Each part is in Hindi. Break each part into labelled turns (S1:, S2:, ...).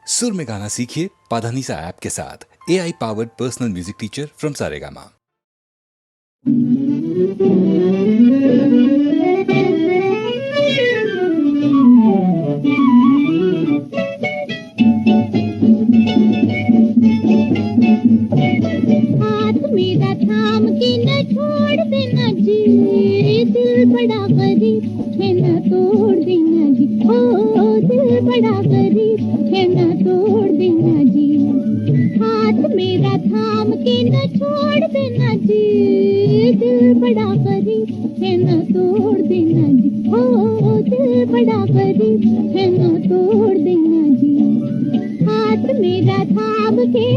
S1: सुर में गाना सीखिए पाधानीसा ऐप के साथ। AI powered personal music teacher from Saregama.
S2: हाथ मेरा थाम के न छोड़ देना जी, दिल बड़ा गरीब है न तोड़ देना जी। ओ दिल बड़ा गरीब है न तोड़ देना जी। हाथ मेरा थाम के न छोड़ देना जी, दिल बड़ा गरीब है न तोड़ देना जी। ओ दिल बड़ा गरीब है न तोड़ देना जी। हाथ मेरा थाम के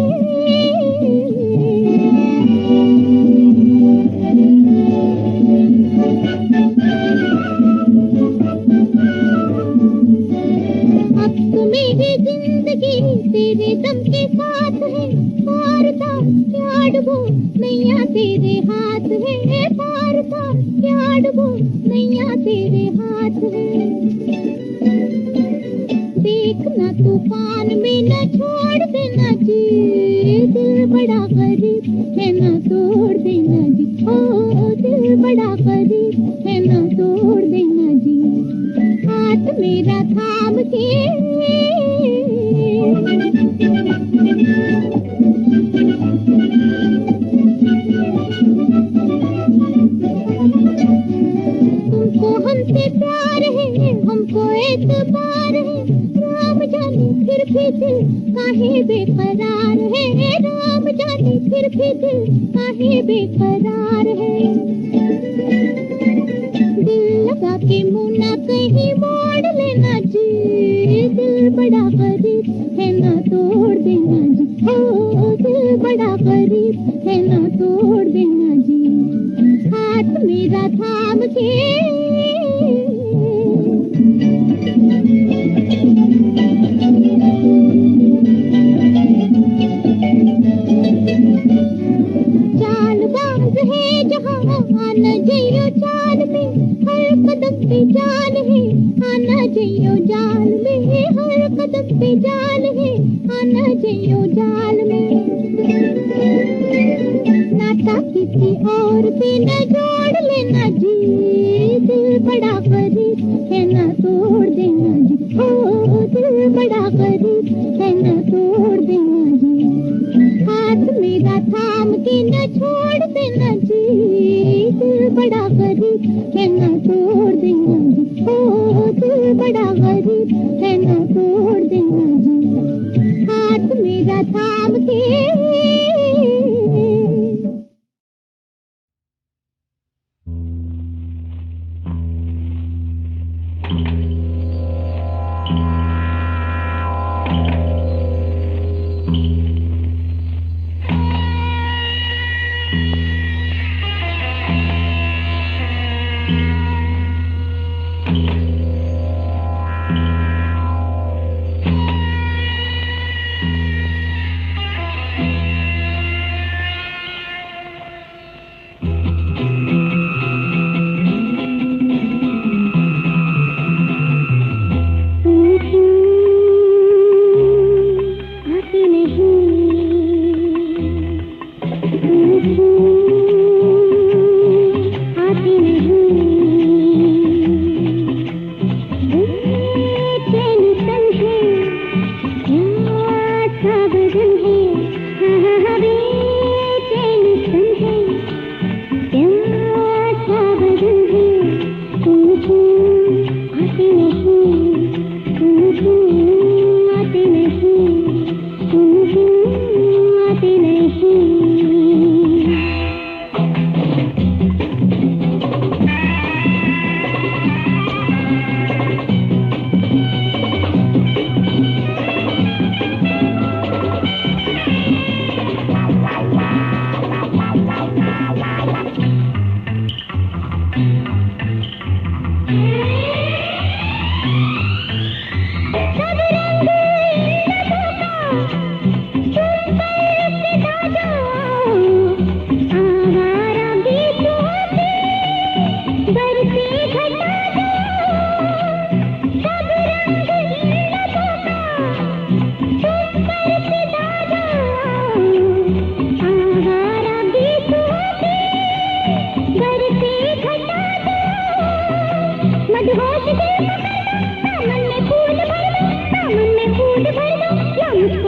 S2: अब तो मेरी जिंदगी तेरे दम के साथ है। पार था क्या डुबो नैया तेरे हाथ है। पार था क्या डुबो नैया तेरे हाथ है। देखना तूफान में न छोड़ देना जी, दिल बड़ा गरीब है न तोड़ देना जी। ओ दिल बड़ा गरीब है न तोड़ देना जी। हाथ मेरा थाम के तुमको हमसे प्यार है, हमको एतबार है। राम जाने फिर भी दिल काहे बेकरार है। राम जाने फिर भी दिल काहे बेकरार है। दिल लगा के मुँह ना कहीं मोड़ लेना जी, दिल बड़ा गरीब है ना तोड़ देना जी। ओ दिल बड़ा गरीब है ना तोड़ देना जी। हाथ मेरा थाम के चालबाज है जहाँ आना जइयो चाल में। हर कदम पे जाल है आना जइयो जाल में। हर कदम पे जाल है आना जइयो जाल में। नाता किसी और से न जोड़ लेना जी, दिल बड़ा गरीब है न तोड़ देना जी। ओ दिल बड़ा गरीब है न तोड़ देना जी। हाथ मेरा थाम के न छोड़ देना जी, दिल बड़ा गरीब है न तोड़ देना जी। ओ दिल बड़ा गरीब है न तोड़ देना जी। हाथ मेरा थाम के आती नहीं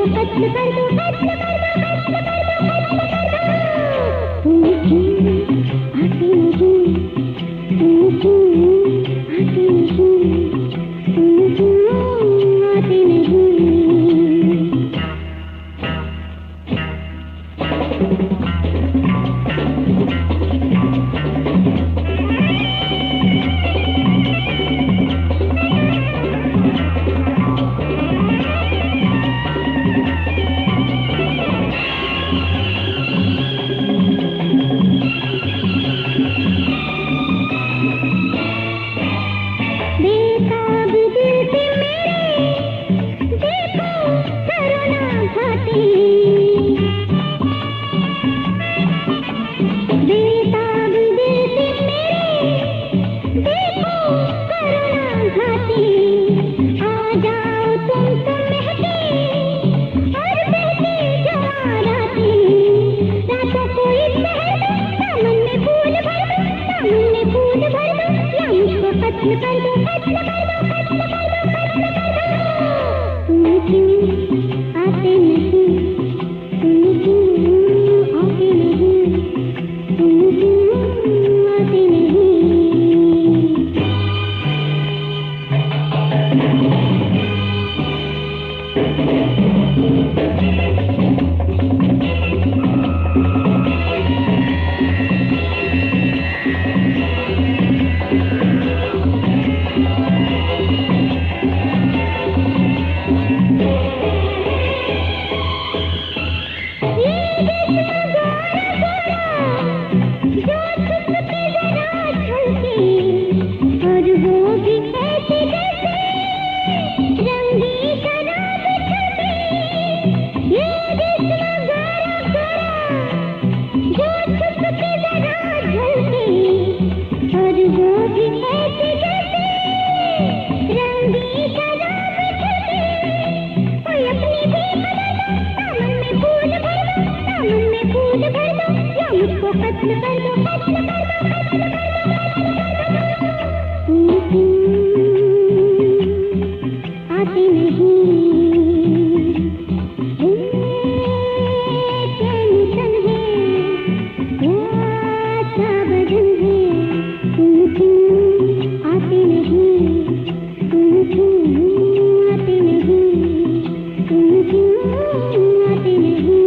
S2: मुझको कत्ल कर दो, कत्ल कर दो, कत्ल कर दो, कत्ल कर दो। तुम क्यों आते नहीं, तुम क्यों आते नहीं, तुम क्यों आते नहीं। बेताब दिल से मेरे देखो करुणा भाती, बेताब दिल से मेरे देखो करुणा भाती। आ जाओ तुम तो महके और बहके जवां राती। रातों को इस शहर में दामन में फूल भर दो, दामन में फूल भर दो, या मुझको कत्ल कर दो, कत्ल कर दो, कत्ल कर दो, कत्ल कर दो। तुम क्यों आते नहीं, तुम क्यों आते नहीं, तुम क्यों आते नहीं। कत्ल कर दो, कत्ल कर दो, कत्ल कर दो, तुम क्यों आते नहीं। टेंशन है क्या बदन है, तुम क्यों आते नहीं, तुम क्यों आते नहीं, तुम क्यों आते नहीं।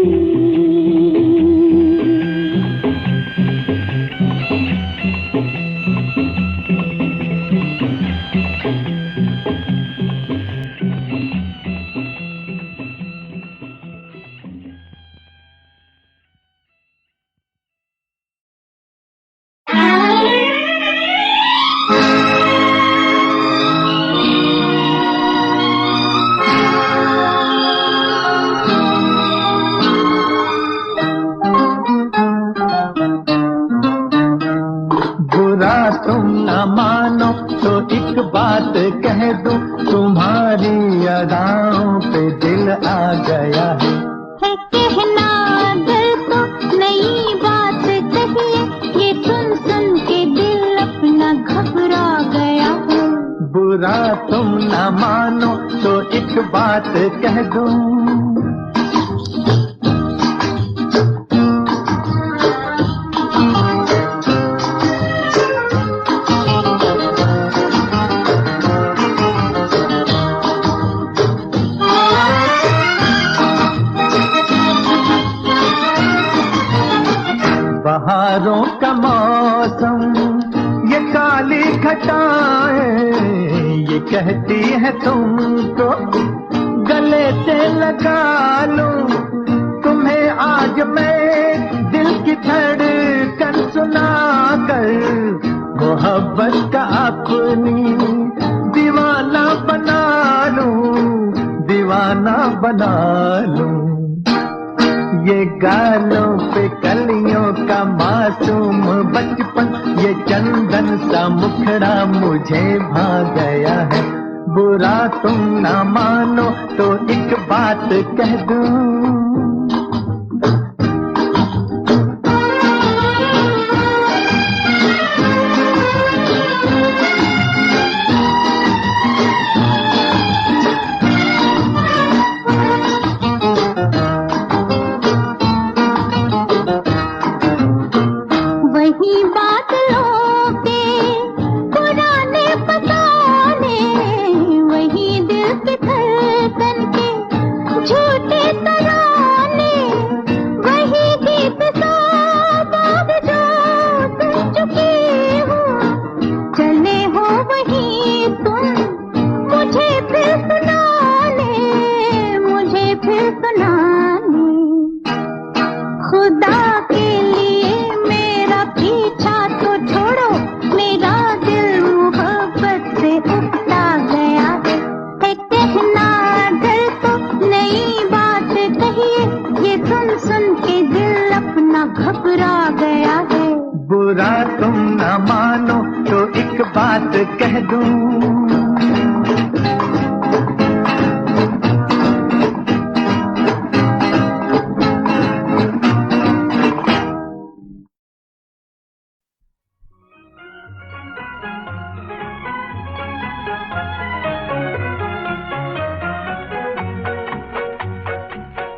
S3: तुम न मानो तो एक बात कह दूं, तुम्हारी अदाओं पे दिल आ गया है।
S2: कहना दिल तो नई बात कहिए, ये सुन सुन के दिल अपना घबरा गया है।
S3: बुरा तुम न मानो तो एक बात कह दूं, बहारों का मौसम ये काली घटाएं ये कहती है तुमको गले से लगा लूं, तुम्हें आज मैं दिल की धड़कन सुना कर मोहब्बत का अपनी दीवाना बना लूं, दीवाना बना लूं। ये गालों पे कलियों का मासूम बचपन, ये चंदन सा मुखड़ा मुझे भा गया है। बुरा तुम ना मानो तो एक बात कह दूं, बुरा तुम न मानो तो एक बात कह दूं।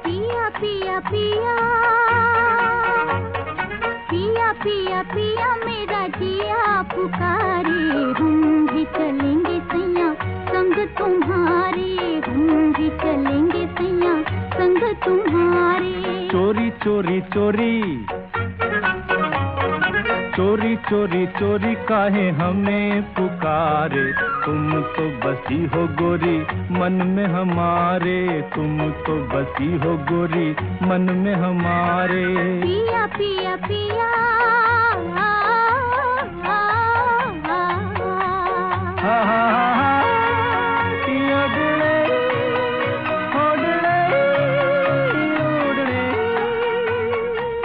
S2: पिया पिया पिया पिया पिया पिया मेरा जिया पुकारे, हम भी चलेंगे सैया संग तुम्हारे, हम भी चलेंगे सैया संग तुम्हारे।
S3: चोरी चोरी चोरी चोरी चोरी चोरी काहे हमें पुकारे, तुम तो बसी हो गोरी मन में हमारे, तुम तो बसी हो गोरी मन में हमारे।
S2: पिया पिया पिया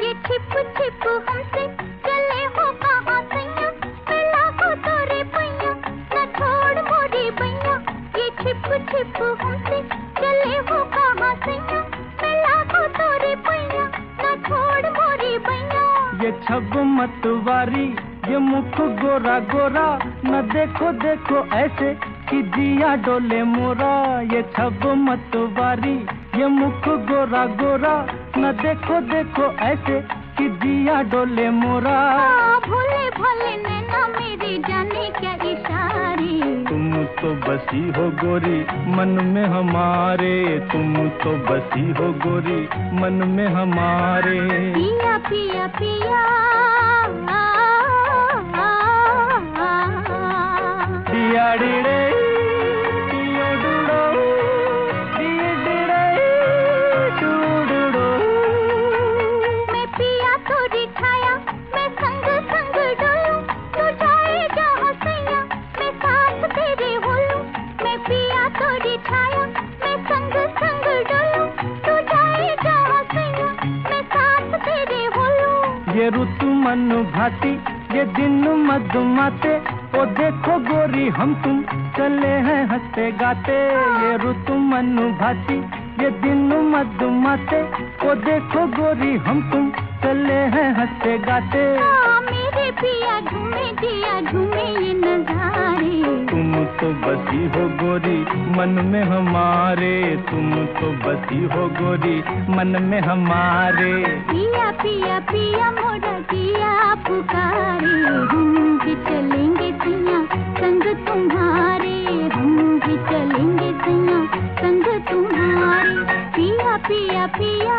S2: ये छिप छिप हमसे चले हो कहाँ सैया, मिला हो तोरे पैया न छोड़ मोरी बैया। ये छिप छिप हमसे चले हो कहाँ सैया, मिला हो तोरे पैया न छोड़ मोरी बैया।
S3: ये छब मतवारी ये मुख गोरा गोरा, न देखो देखो ऐसे कि जिया डोले मोरा। ये छब मतवारी ये मुख गोरा गोरा, न देखो देखो ऐसे कि जिया डोले मोरा।
S2: भोले भोले नैना मेरे जाने क्या इशारे,
S3: तुम तो बसी हो गोरी मन में हमारे, तुम तो बसी हो गोरी मन में हमारे।
S2: पिया पिया पिया
S3: डियाड़ी रे डियो डुडो, डियडी रे डुडुडो।
S2: मैं पिया तोरी छाया मैं संग संग डोलूं, तू जाए जहाँ सैया मैं साथ तेरे होलूं। मैं पिया तोरी छाया मैं संग संग डोलूं, तू जाए जहाँ सैया मैं साथ तेरे होलूं।
S3: ये ऋतु मन भाती ये दिन मधुमाते, ओ देखो गोरी हम तुम चले हैं हंसते गाते। ये ऋतु मन भाती ये दिन मधुमाते, ओ देखो गोरी हम तुम चले हैं हंसते गाते।
S2: मेरे पिया झूमे जिया झूमे ये नजारे,
S3: तुम तो बसी हो गोरी मन में हमारे, तुम तो बसी हो गोरी मन में हमारे।
S2: पिया पिया पिया मोरा जिया पुकारे, हम भी चलेंगे सैया संग तुम्हारे, हम भी चलेंगे सैया संग तुम्हारे। पिया पिया पिया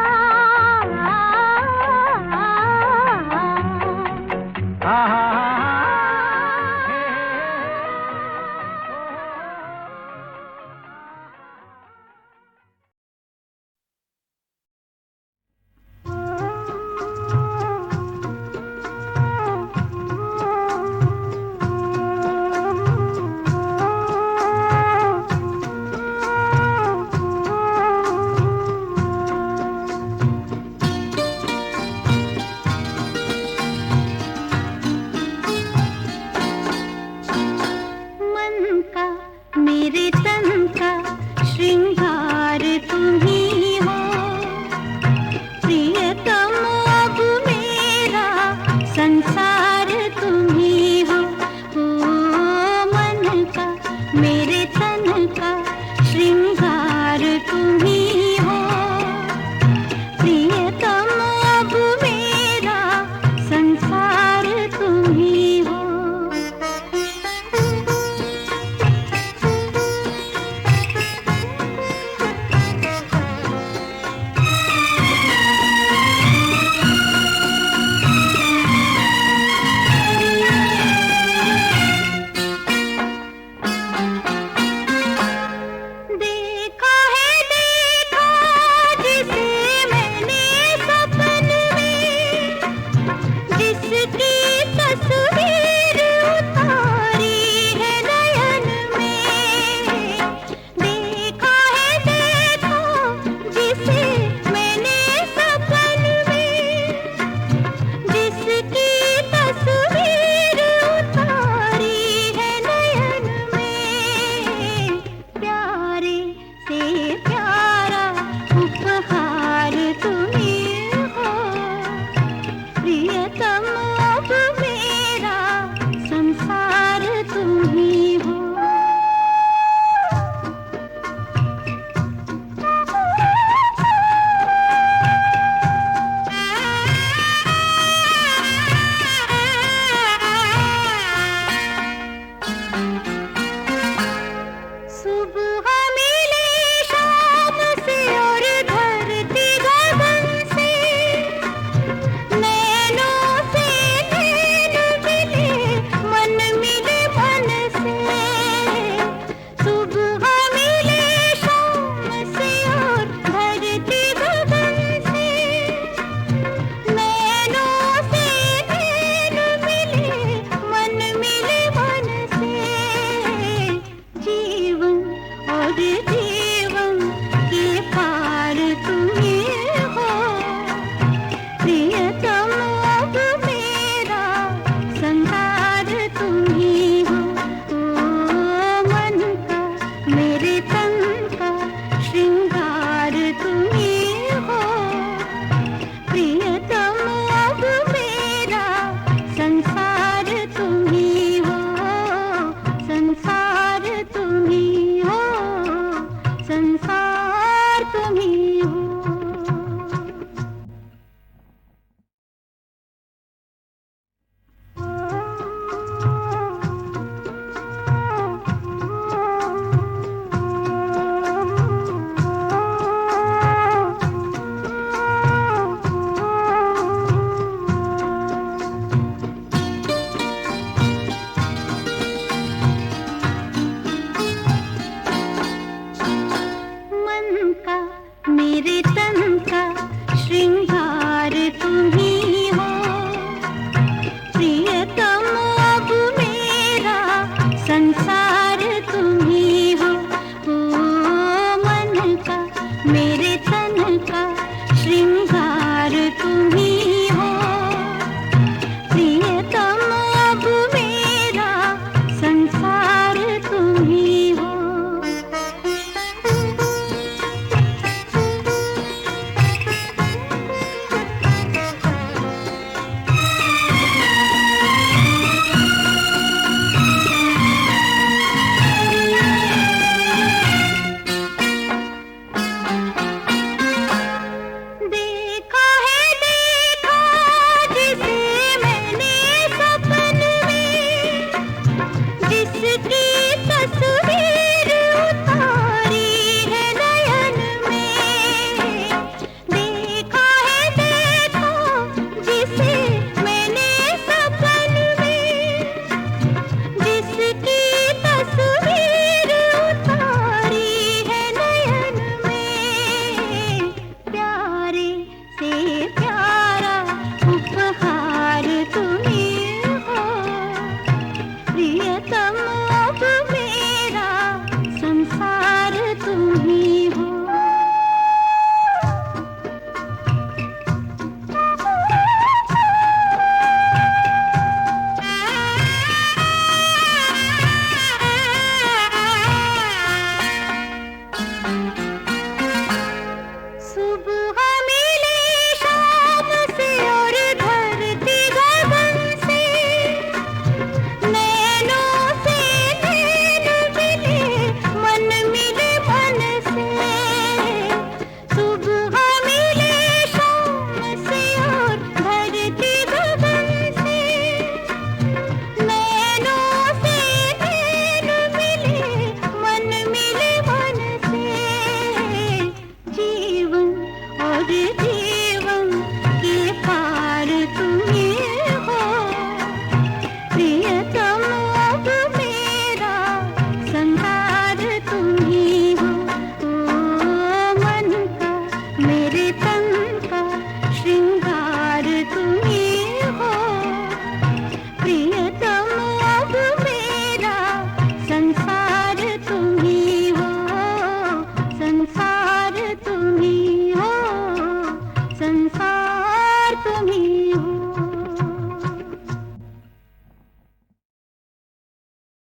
S2: मेरे तन का श्रृंगार तुम्ही